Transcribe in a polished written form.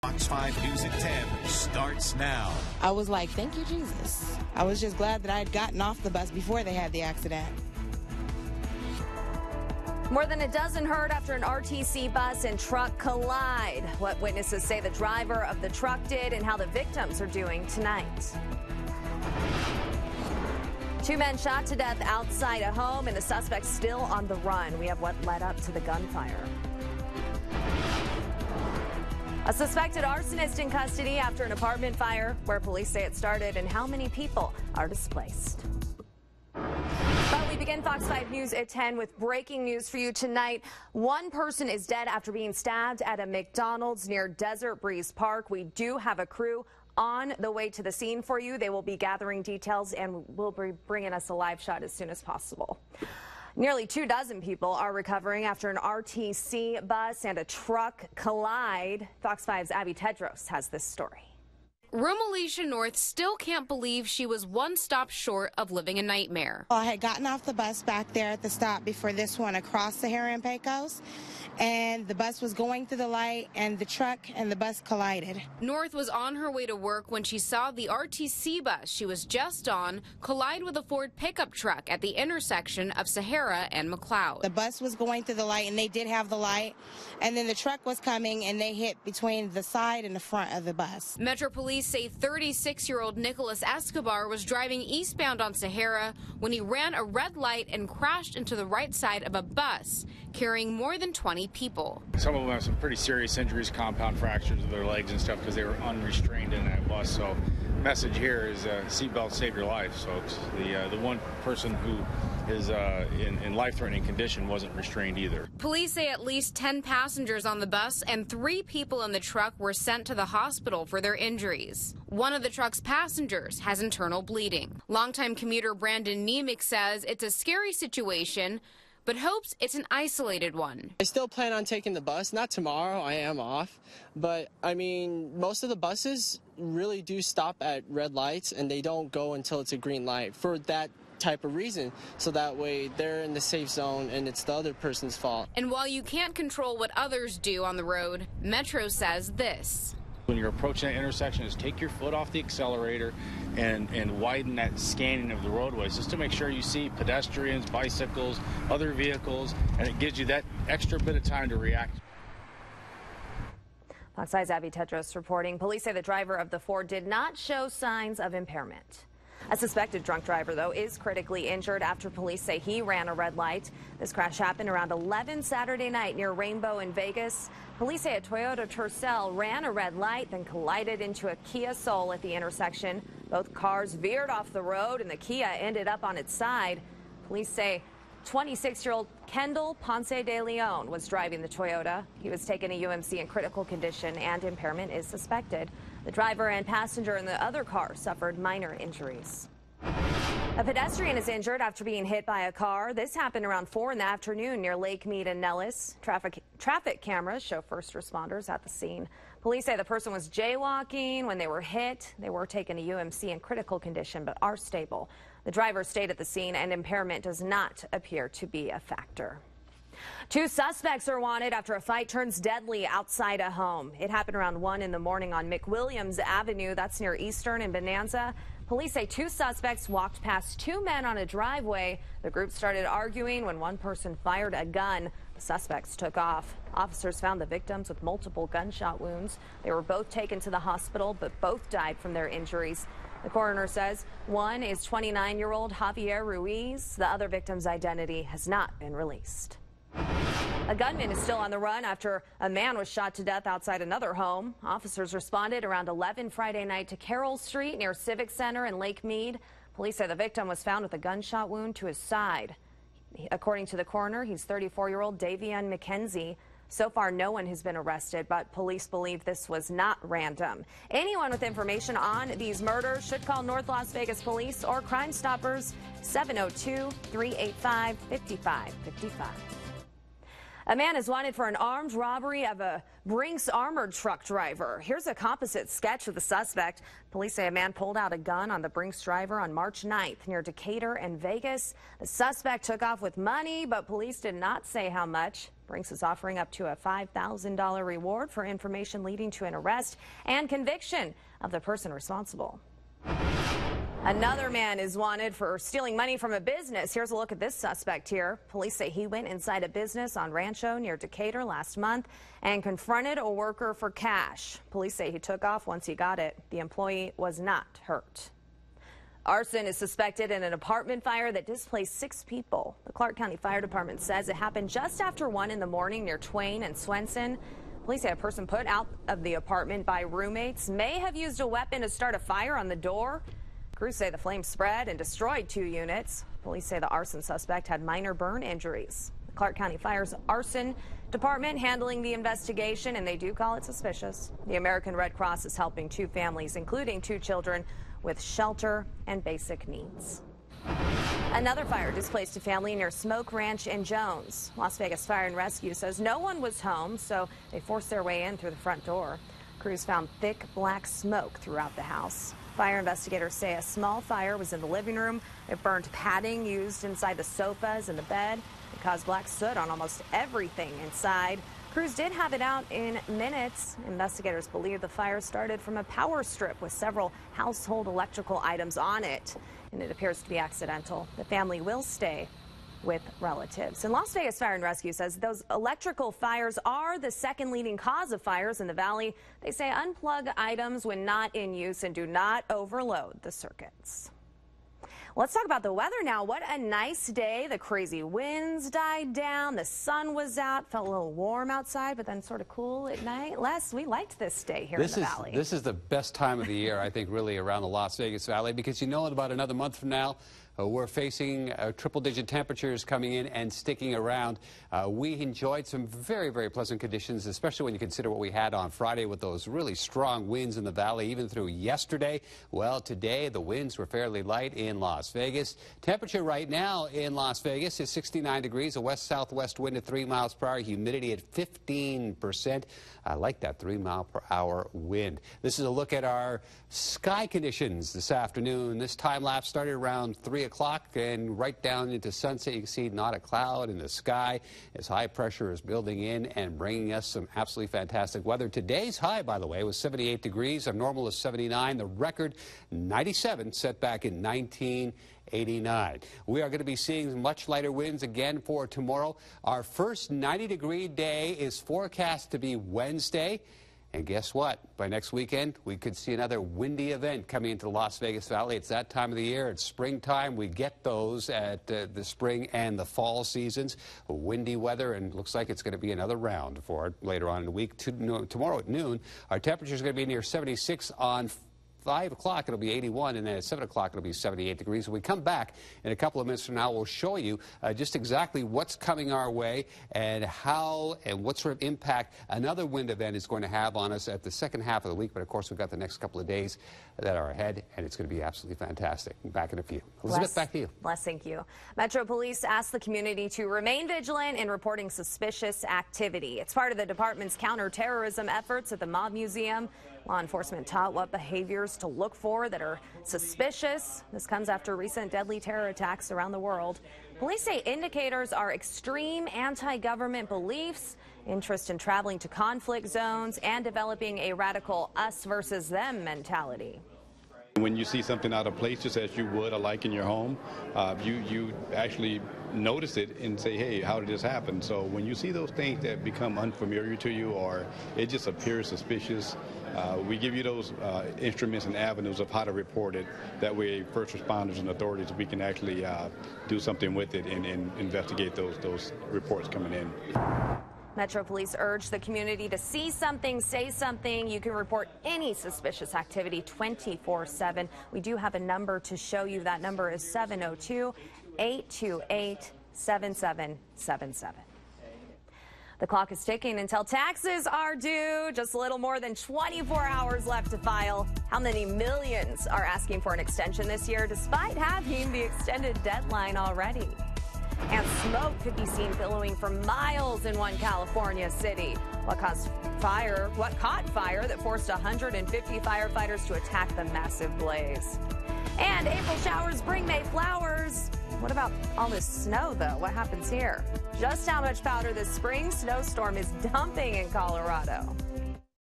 FOX5 News at 10 starts now. I was like, thank you, Jesus. I was just glad that I had gotten off the bus before they had the accident. More than a dozen hurt after an RTC bus and truck collide. What witnesses say the driver of the truck did and how the victims are doing tonight. 2 men shot to death outside a home and the suspect still on the run. We have what led up to the gunfire. A suspected arsonist in custody after an apartment fire, where police say it started and how many people are displaced. But we begin Fox 5 News at 10 with breaking news for you tonight. One person is dead after being stabbed at a McDonald's near Desert Breeze Park. We do have a crew on the way to the scene for you. They will be gathering details and will be bringing us a live shot as soon as possible. Nearly 24 people are recovering after an RTC bus and a truck collide. Fox 5's Abby Tedros has this story. Rumalisha North still can't believe she was one stop short of living a nightmare. I had gotten off the bus back there at the stop before this one across Sahara and Pecos, and the bus was going through the light, and the truck and the bus collided. North was on her way to work when she saw the RTC bus she was just on collide with a Ford pickup truck at the intersection of Sahara and McLeod. The bus was going through the light, and they did have the light, and then the truck was coming, and they hit between the side and the front of the bus. Metro Police say 36-year-old Nicholas Escobar was driving eastbound on Sahara when he ran a red light and crashed into the right side of a bus carrying more than 20 people. Some of them have some pretty serious injuries, compound fractures of their legs and stuff because they were unrestrained in that bus. So the message here is seatbelts save your life, folks. The one person who is in life-threatening condition wasn't restrained either. Police say at least 10 passengers on the bus and 3 people in the truck were sent to the hospital for their injuries. One of the truck's passengers has internal bleeding. Longtime commuter Brandon Nemec says it's a scary situation, but hopes it's an isolated one. I still plan on taking the bus. Not tomorrow, I am off. But, I mean, most of the buses really do stop at red lights, and they don't go until it's a green light for that type of reason, so that way they're in the safe zone and it's the other person's fault. And while you can't control what others do on the road, Metro says this. When you're approaching that intersection, is take your foot off the accelerator and widen that scanning of the roadways just to make sure you see pedestrians, bicycles, other vehicles, and it gives you that extra bit of time to react. Fox 5's Abby Tedros reporting. Police say the driver of the Ford did not show signs of impairment. A suspected drunk driver, though, is critically injured after police say he ran a red light. This crash happened around 11 Saturday night near Rainbow in Vegas. Police say a Toyota Tercel ran a red light, then collided into a Kia Soul at the intersection. Both cars veered off the road, and the Kia ended up on its side. Police say 26-year-old Kendall Ponce de Leon was driving the Toyota. He was taken to UMC in critical condition, and impairment is suspected. The driver and passenger in the other car suffered minor injuries. A pedestrian is injured after being hit by a car. This happened around 4 in the afternoon near Lake Mead and Nellis. Traffic cameras show first responders at the scene. Police say the person was jaywalking when they were hit. They were taken to UMC in critical condition but are stable. The driver stayed at the scene, and impairment does not appear to be a factor. 2 suspects are wanted after a fight turns deadly outside a home. It happened around 1 in the morning on McWilliams Avenue. That's near Eastern and Bonanza. Police say 2 suspects walked past 2 men on a driveway. The group started arguing when one person fired a gun. The suspects took off. Officers found the victims with multiple gunshot wounds. They were both taken to the hospital, but both died from their injuries. The coroner says one is 29-year-old Javier Ruiz. The other victim's identity has not been released. A gunman is still on the run after a man was shot to death outside another home. Officers responded around 11 Friday night to Carroll Street near Civic Center in Lake Mead. Police say the victim was found with a gunshot wound to his side. According to the coroner, he's 34-year-old Davion McKenzie. So far, no one has been arrested, but police believe this was not random. Anyone with information on these murders should call North Las Vegas Police or Crime Stoppers 702-385-5555. A man is wanted for an armed robbery of a Brinks armored truck driver. Here's a composite sketch of the suspect. Police say a man pulled out a gun on the Brinks driver on March 9th near Decatur and Vegas. The suspect took off with money, but police did not say how much. Brinks is offering up to a $5,000 reward for information leading to an arrest and conviction of the person responsible. Another man is wanted for stealing money from a business. Here's a look at this suspect here. Police say he went inside a business on Rancho near Decatur last month and confronted a worker for cash. Police say he took off once he got it. The employee was not hurt. Arson is suspected in an apartment fire that displaced 6 people. The Clark County Fire Department says it happened just after 1 in the morning near Twain and Swenson. Police say a person put out of the apartment by roommates may have used a weapon to start a fire on the door. Crews say the flames spread and destroyed 2 units. Police say the arson suspect had minor burn injuries. The Clark County Fire's arson department handling the investigation, and they do call it suspicious. The American Red Cross is helping 2 families, including 2 children, with shelter and basic needs. Another fire displaced a family near Smoke Ranch in Jones. Las Vegas Fire and Rescue says no one was home, so they forced their way in through the front door. Crews found thick black smoke throughout the house. Fire investigators say a small fire was in the living room. It burned padding used inside the sofas and the bed. It caused black soot on almost everything inside. Crews did have it out in minutes. Investigators believe the fire started from a power strip with several household electrical items on it, and it appears to be accidental. The family will stay with relatives. And Las Vegas Fire and Rescue says those electrical fires are the second leading cause of fires in the valley. They say unplug items when not in use and do not overload the circuits. Let's talk about the weather now. What a nice day. The crazy winds died down. The sun was out. Felt a little warm outside, but then sort of cool at night. Les, we liked this day here in the valley. This is the best time of the year, I think, really around the Las Vegas Valley, because in about another month from now, we're facing triple-digit temperatures coming in and sticking around. We enjoyed some very, very pleasant conditions, especially when you consider what we had on Friday with those really strong winds in the valley, even through yesterday. Well, today the winds were fairly light in Las Vegas. Temperature right now in Las Vegas is 69 degrees, a west-southwest wind at 3 miles per hour, humidity at 15%. I like that 3-mile-per-hour wind. This is a look at our sky conditions this afternoon. This time lapse started around 3 o'clock and right down into sunset. You can see not a cloud in the sky as high pressure is building in and bringing us some absolutely fantastic weather. Today's high, by the way, was 78 degrees. Our normal is 79. The record 97 set back in 1989. We are going to be seeing much lighter winds again for tomorrow. Our first 90-degree day is forecast to be Wednesday. And guess what? By next weekend, we could see another windy event coming into the Las Vegas Valley. It's that time of the year. It's springtime. We get those at the spring and the fall seasons. Windy weather, and looks like it's going to be another round for it later on in the week. Tomorrow at noon, our temperature is going to be near 76 on 5 o'clock, it'll be 81, and then at 7 o'clock, it'll be 78 degrees. When we come back in a couple of minutes from now, we'll show you just exactly what's coming our way and how and what sort of impact another wind event is going to have on us at the second half of the week. But, of course, we've got the next couple of days that are ahead, and it's going to be absolutely fantastic. Back in a few. Elizabeth, back to you. Les, thank you. Metro Police asked the community to remain vigilant in reporting suspicious activity. It's part of the department's counterterrorism efforts at the Mob Museum. Law enforcement taught what behaviors to look for that are suspicious. This comes after recent deadly terror attacks around the world. Police say indicators are extreme anti-government beliefs, interest in traveling to conflict zones, and developing a radical us versus them mentality. When you see something out of place, just as you would like in your home, you actually notice it and say, hey, how did this happen? So when you see those things that become unfamiliar to you or it just appears suspicious, we give you those instruments and avenues of how to report it. That way, first responders and authorities, we can actually do something with it and investigate those reports coming in. Metro Police urge the community to see something, say something. You can report any suspicious activity 24/7. We do have a number to show you. That number is 702-828-7777. The clock is ticking until taxes are due. Just a little more than 24 hours left to file. How many millions are asking for an extension this year, despite having the extended deadline already? And smoke could be seen billowing for miles in one California city. What caught fire that forced 150 firefighters to attack the massive blaze? And April showers bring May flowers. What about all this snow, though? What happens here? Just how much powder this spring snowstorm is dumping in Colorado.